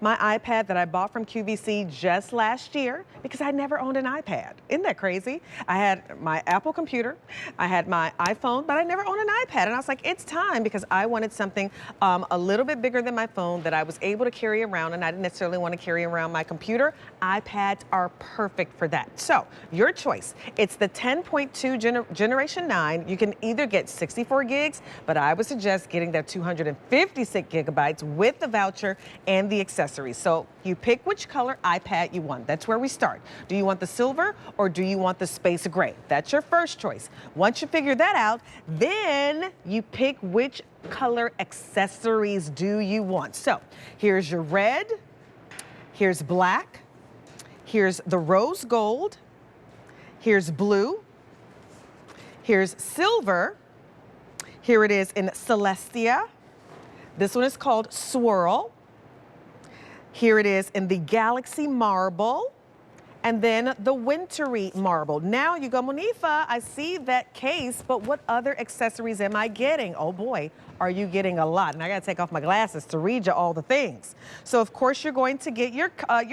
my iPad that I bought from QVC just last year because I never owned an iPad. Isn't that crazy? I had my Apple computer, I had my iPhone, but I never owned an iPad. And I was like, it's time, because I wanted something a little bit bigger than my phone that I was able to carry around, and I didn't necessarily want to carry around my computer. iPads are perfect for that. So your choice. It's the 10.2 Generation 9. You can either get 64 gigs, but I would suggest getting that 256 gigabytes with the voucher and the accessories. So you pick which color iPad you want. That's where we start. Do you want the silver or do you want the space gray? That's your first choice. Once you figure that out, then you pick which color accessories do you want. So here's your red, here's black, here's the rose gold, here's blue, here's silver, here it is in Celestia. This one is called Swirl. Here it is in the Galaxy Marble, and then the Wintry Marble. Now you go, Monifa, I see that case, but what other accessories am I getting? Oh boy, are you getting a lot. And I gotta take off my glasses to read you all the things. So of course you're going to get your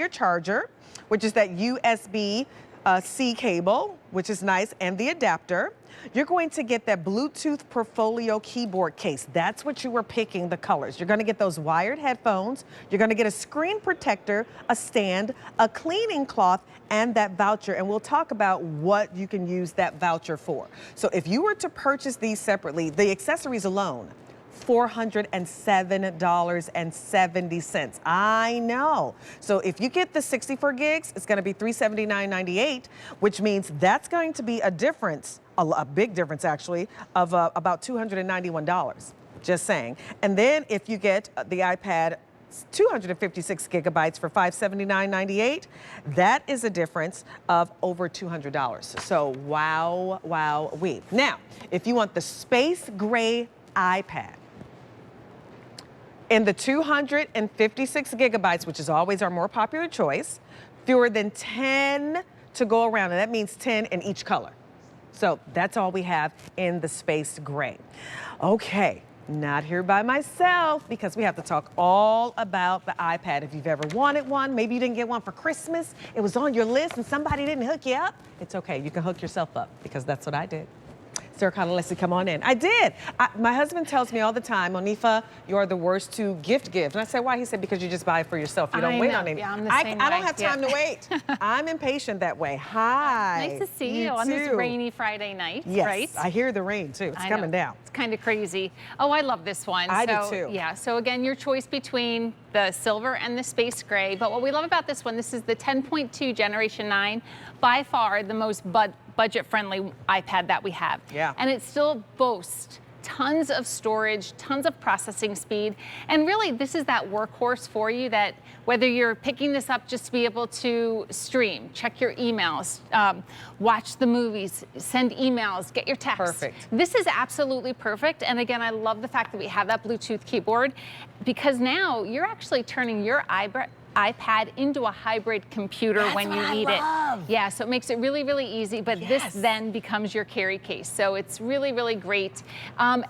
charger, which is that USB-C cable, which is nice, and the adapter. You're going to get that Bluetooth Portfolio keyboard case. That's what you were picking, the colors. You're going to get those wired headphones. You're going to get a screen protector, a stand, a cleaning cloth, and that voucher. And we'll talk about what you can use that voucher for. So if you were to purchase these separately, the accessories alone, $407.70. I know. So if you get the 64 gigs, it's going to be $379.98, which means that's going to be a difference, a big difference actually, of about $291. Just saying. And then if you get the iPad 256 gigabytes for $579.98, that is a difference of over $200. So wow, wow, wee. Now, if you want the space gray iPad, in the 256 gigabytes, which is always our more popular choice, fewer than 10 to go around, and that means 10 in each color. So that's all we have in the space gray. Okay, not here by myself, because we have to talk all about the iPad. If you've ever wanted one, maybe you didn't get one for Christmas, it was on your list and somebody didn't hook you up, it's okay, you can hook yourself up, because that's what I did. Sarah Connor, Leslie, come on in. I did. My husband tells me all the time, Monifa, you're the worst to gift. And I said, why? He said, because you just buy it for yourself. You don't wait on it. Yeah, I'm the same I don't have time to wait. I'm impatient that way. Hi. Nice to see you on this rainy Friday night, yes, right? I hear the rain too. It's coming down. It's kind of crazy. Oh, I love this one. I do too. Yeah, so again, your choice between the silver and the space gray. But what we love about this one, this is the 10.2 Generation 9, by far the most budget-friendly iPad that we have. Yeah. And it still boasts tons of storage, tons of processing speed. And really, this is that workhorse for you, that whether you're picking this up just to be able to stream, check your emails, watch the movies, send emails, get your texts. Perfect. This is absolutely perfect. And again, I love the fact that we have that Bluetooth keyboard, because now you're actually turning your iPad into a hybrid computer. That's when you what I need love. it. Yeah, so it makes it really, really easy, but Yes. this then becomes your carry case. So it's really, really great.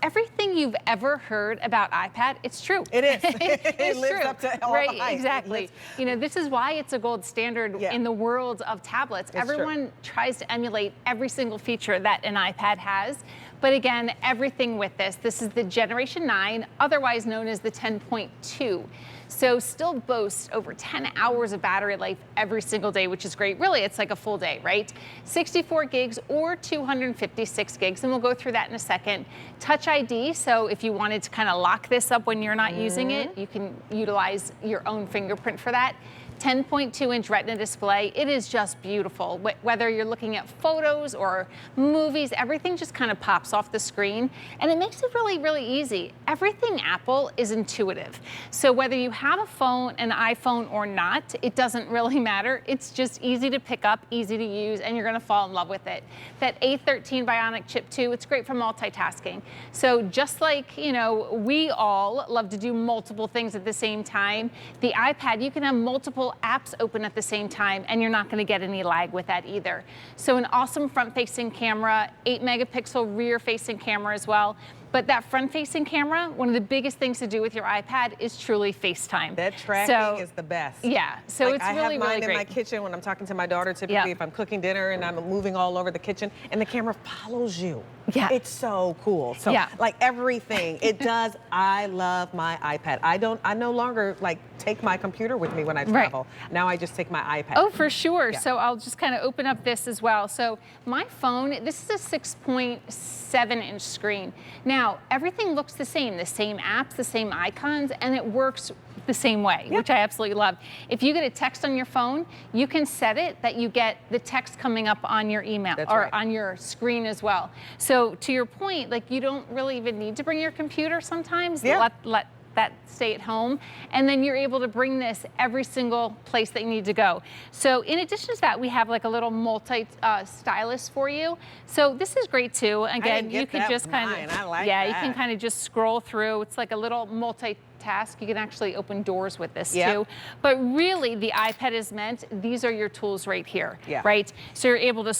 Everything you've ever heard about iPad, it's true. It is. It's lives true. up to all right, the hype. exactly. You know, this is why it's a gold standard in the world of tablets. It's Everyone tries to emulate every single feature that an iPad has. But again, everything with this is the Generation 9, otherwise known as the 10.2. So still boasts over 10 hours of battery life every single day, which is great. Really, it's like a full day, right? 64 gigs or 256 gigs, and we'll go through that in a second. Touch ID, so if you wanted to kind of lock this up when you're not using it, you can utilize your own fingerprint for that. 10.2-inch Retina display. It is just beautiful. Whether you're looking at photos or movies, everything just kind of pops off the screen, and it makes it really, really easy. Everything Apple is intuitive. So whether you have a phone, an iPhone or not, it doesn't really matter. It's just easy to pick up, easy to use, and you're gonna fall in love with it. That A13 Bionic chip too, it's great for multitasking. So just like, you know, we all love to do multiple things at the same time, the iPad, you can have multiple apps open at the same time, and you're not going to get any lag with that either. So an awesome front-facing camera, 8-megapixel rear-facing camera as well. But that front-facing camera, one of the biggest things to do with your iPad is truly FaceTime. That tracking is the best. Yeah, so it's really, I have mine really great. in my kitchen when I'm talking to my daughter, typically if I'm cooking dinner and I'm moving all over the kitchen, and the camera follows you. Yeah. It's so cool. So like everything, it does. I love my iPad. I no longer like take my computer with me when I travel. Right. Now I just take my iPad. Oh, for sure. Yeah. So I'll just kind of open up this as well. So my phone, this is a 6.7-inch screen. Now, everything looks the same apps, the same icons, and it works the same way, which I absolutely love. If you get a text on your phone, you can set it that you get the text coming up on your email on your screen as well. So to your point, like you don't really even need to bring your computer sometimes. Let that stay at home, and then you're able to bring this every single place that you need to go. So in addition to that, we have like a little multi-stylus for you. So this is great too. Again, you can just kind of, you can kind of just scroll through. It's like a little multitask. You can actually open doors with this too. But really, the iPad is meant, these are your tools right here, right? So you're able to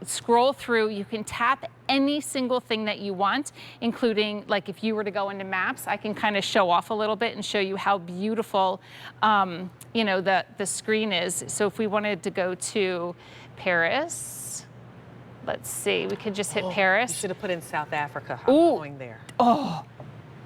scroll through. You can tap any single thing that you want, including like if you were to go into maps, I can kind of show off a little bit and show you how beautiful, you know, the screen is. So if we wanted to go to Paris, let's see, we could just hit Paris. You should have put in South Africa. I'm going there. Oh.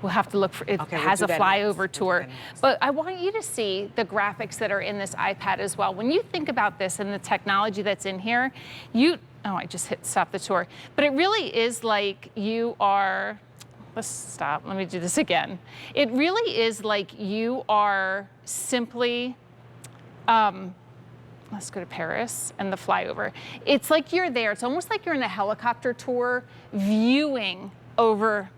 We'll have to look for it. Has a flyover tour. But I want you to see the graphics that are in this iPad as well. When you think about this and the technology that's in here, I just hit stop the tour. But it really is like you are, let's stop, let me do this again. It really is like you are simply, let's go to Paris and the flyover. It's like you're there. It's almost like you're in a helicopter tour viewing over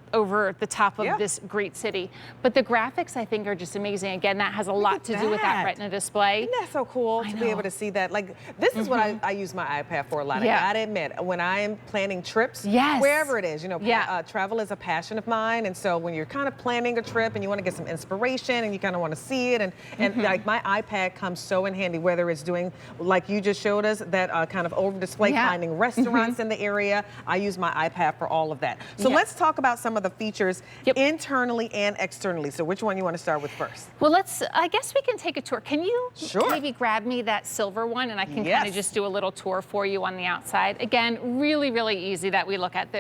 the top of this great city. But the graphics, I think, are just amazing. Again, that has a lot to do with that Retina display. Isn't that so cool to be able to see that? Like, this is what I use my iPad for a lot. I gotta admit, when I am planning trips, wherever it is, you know, travel is a passion of mine. And so when you're kind of planning a trip and you want to get some inspiration and you kind of want to see it, and like my iPad comes so in handy, whether it's doing, like you just showed us, that kind of over display, finding restaurants in the area. I use my iPad for all of that. So let's talk about some of the features internally and externally. So which one you want to start with first? Well, I guess we can take a tour. Can you maybe grab me that silver one and I can kind of just do a little tour for you on the outside? Again, really, really easy that we look at.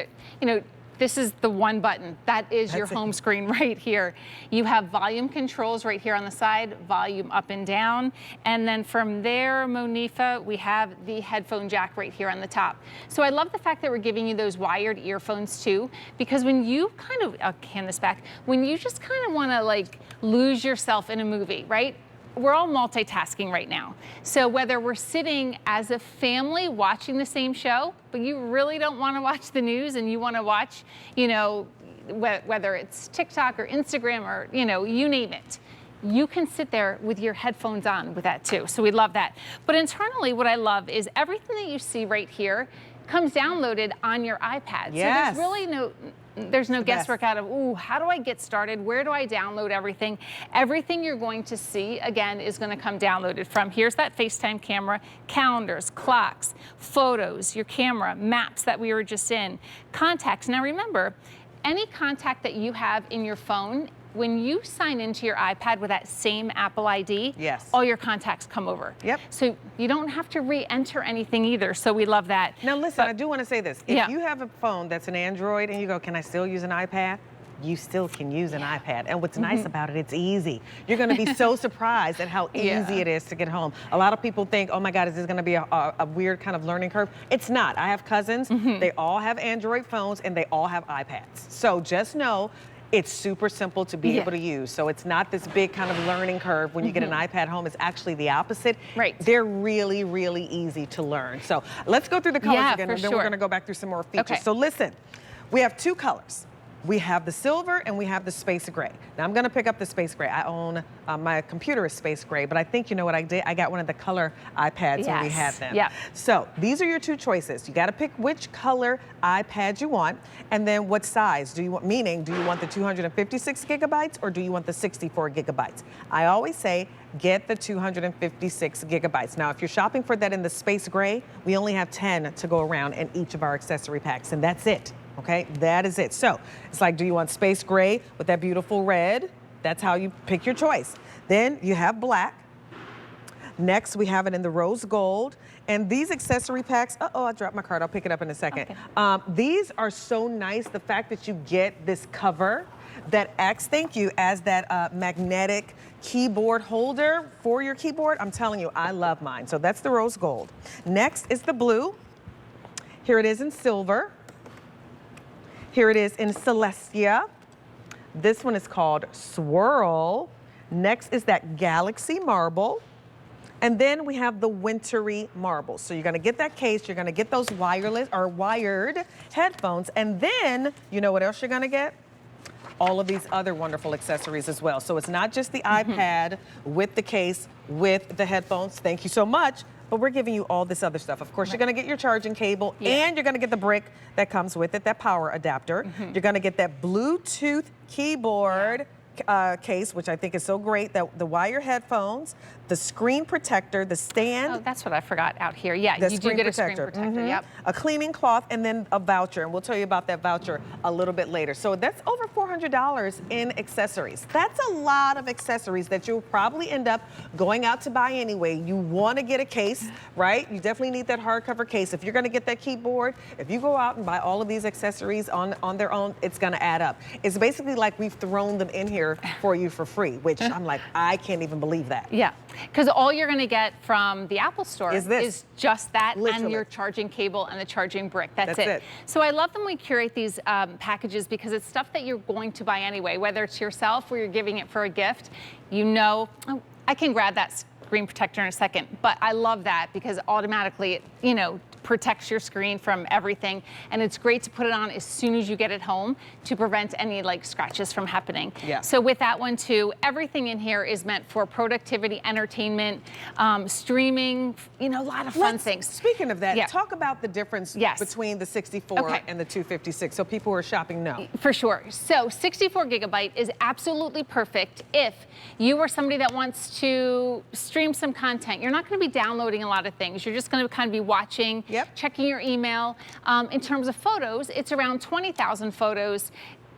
This is the one button. That's your home screen right here. You have volume controls right here on the side, volume up and down. And then from there, Monifa, we have the headphone jack right here on the top. So I love the fact that we're giving you those wired earphones too, because when you kind of, I'll hand this back, when you just kind of want to like lose yourself in a movie, right? We're all multitasking right now. So whether we're sitting as a family watching the same show, but you really don't want to watch the news and you want to watch, you know, whether it's TikTok or Instagram or, you know, you name it, you can sit there with your headphones on with that too. So we love that. But internally, what I love is everything that you see right here comes downloaded on your iPad. So there's really there's no guesswork out of, ooh, how do I get started? Where do I download everything? Everything you're going to see, again, is going to come downloaded from, here's that FaceTime camera, calendars, clocks, photos, your camera, maps that we were just in, contacts. Now remember, any contact that you have in your phone, when you sign into your iPad with that same Apple ID, all your contacts come over. So you don't have to re-enter anything either. So we love that. Now listen, I do want to say this. If you have a phone that's an Android and you go, can I still use an iPad? You still can use an iPad. And what's nice about it, it's easy. You're going to be so surprised at how easy it is to get home. A lot of people think, oh my God, is this going to be a weird kind of learning curve? It's not. I have cousins. They all have Android phones and they all have iPads. So just know, it's super simple to be able to use. So it's not this big kind of learning curve when you get an iPad home. It's actually the opposite. They're really, really easy to learn. So let's go through the colors again, and then we're going to go back through some more features. So listen, we have two colors. We have the silver and we have the space gray. Now I'm gonna pick up the space gray. I own, my computer is space gray, but I think you know what I did? I got one of the color iPads when we had them. So these are your two choices. You gotta pick which color iPad you want, and then what size do you want, meaning, do you want the 256 gigabytes or do you want the 64 gigabytes? I always say, get the 256 gigabytes. Now, if you're shopping for that in the space gray, we only have 10 to go around in each of our accessory packs, and that's it. Okay, that is it. So it's like, do you want space gray with that beautiful red? That's how you pick your choice. Then you have black. Next, we have it in the rose gold. And these accessory packs, I dropped my card. I'll pick it up in a second. Okay. These are so nice. The fact that you get this cover that acts, thank you, as that magnetic keyboard holder for your keyboard. I'm telling you, I love mine. So that's the rose gold. Next is the blue. Here it is in silver. Here it is in Celestia. This one is called Swirl. Next is that Galaxy Marble. And then we have the Wintry Marble. So you're gonna get that case, you're gonna get those wireless or wired headphones, and then you know what else you're gonna get? All of these other wonderful accessories as well. So it's not just the iPad with the case, with the headphones. Thank you so much. But we're giving you all this other stuff. Of course, you're gonna get your charging cable and you're gonna get the brick that comes with it, that power adapter. You're gonna get that Bluetooth keyboard case, which I think is so great, that the wire headphones, the screen protector, the stand. Oh, that's what I forgot out here. Yeah, you do get a screen protector, yep. A cleaning cloth, and then a voucher, and we'll tell you about that voucher a little bit later. So that's over $400 in accessories. That's a lot of accessories that you'll probably end up going out to buy anyway. You want to get a case, right? You definitely need that hardcover case. If you're going to get that keyboard, if you go out and buy all of these accessories on their own, it's going to add up. It's basically like we've thrown them in here for you for free, which I'm like, I can't even believe that. Yeah, because all you're going to get from the Apple Store is just that, literally, and your charging cable and the charging brick. That's it. it. So I love them when we curate these packages because it's stuff that you're going to buy anyway, whether it's yourself or you're giving it for a gift. You know, oh, I can grab that screen protector in a second, but I love that because automatically it, you know, protects your screen from everything, and it's great to put it on as soon as you get it home to prevent any like scratches from happening. Yeah. So with that one too, everything in here is meant for productivity, entertainment, streaming, you know, a lot of fun things. Speaking of that, talk about the difference between the 64 and the 256 so people who are shopping know. For sure. So 64 gigabyte is absolutely perfect if you are somebody that wants to stream some content. You're not going to be downloading a lot of things. You're just going to kind of be watching, checking your email. In terms of photos, it's around 20,000 photos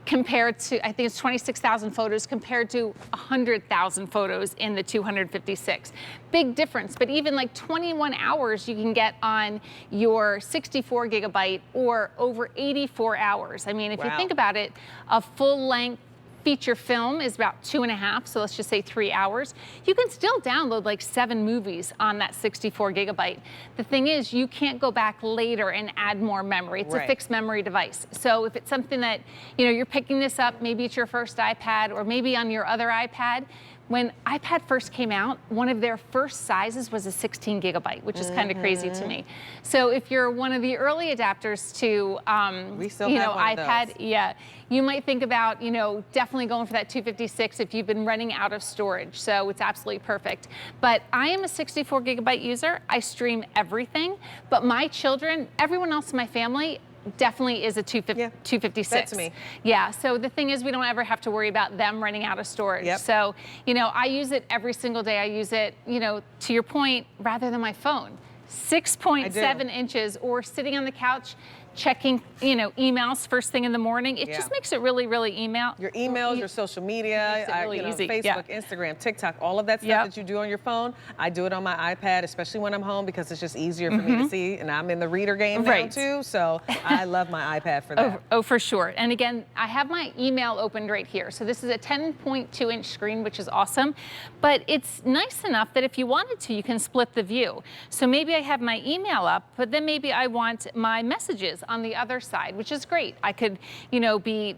compared to, I think it's 26,000 photos compared to 100,000 photos in the 256. Big difference, but even like 21 hours you can get on your 64 gigabyte or over 84 hours. I mean, if you think about it, a full length feature film is about 2.5, so let's just say 3 hours. You can still download like 7 movies on that 64 gigabyte. The thing is, you can't go back later and add more memory. It's a fixed memory device. So if it's something that, you know, you're picking this up, maybe it's your first iPad or maybe on your other iPad. When iPad first came out, one of their first sizes was a 16 gigabyte, which is kind of crazy to me. So if you're one of the early adapters to, you know, iPad, you might think about, you know, definitely going for that 256 if you've been running out of storage. So it's absolutely perfect. But I am a 64 gigabyte user. I stream everything, but my children, everyone else in my family, definitely is a 256. That's me. Yeah, so the thing is we don't ever have to worry about them running out of storage. So, you know, I use it every single day. I use it, you know, to your point, rather than my phone. 6.7 inches or sitting on the couch checking, you know, emails first thing in the morning. It just makes it really, really Your emails, your social media, really you know, easy. Facebook, Instagram, TikTok, all of that stuff that you do on your phone. I do it on my iPad, especially when I'm home because it's just easier for me to see, and I'm in the reader game now too, so I love my iPad for that. Oh, for sure. And again, I have my email opened right here. So this is a 10.2 inch screen, which is awesome, but it's nice enough that if you wanted to, you can split the view. So maybe I have my email up, but then maybe I want my messages on the other side, which is great. I could, you know, be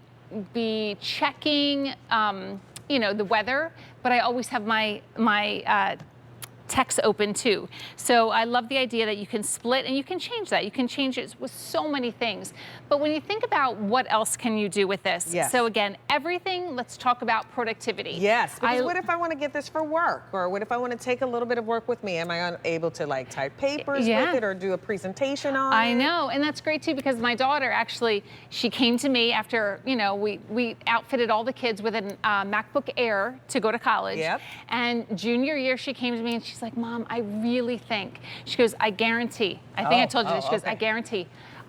checking, you know, the weather, but I always have my text open too. So I love the idea that you can split and you can change that. You can change it with so many things. But when you think about what else can you do with this? So again, everything, let's talk about productivity. Because what if I want to get this for work? Or what if I want to take a little bit of work with me? Am I able to like type papers with it or do a presentation on it? I know, and that's great too because my daughter actually, she came to me after, you know, we outfitted all the kids with a MacBook Air to go to college. And junior year she came to me and she's like, Mom, I really think, she goes, I guarantee, I think I told you this, she goes, I guarantee,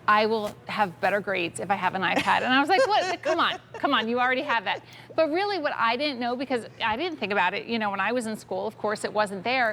I will have better grades if I have an iPad. And I was like, what? Come on, you already have that. But really what I didn't know, because I didn't think about it, you know, when I was in school, of course it wasn't there.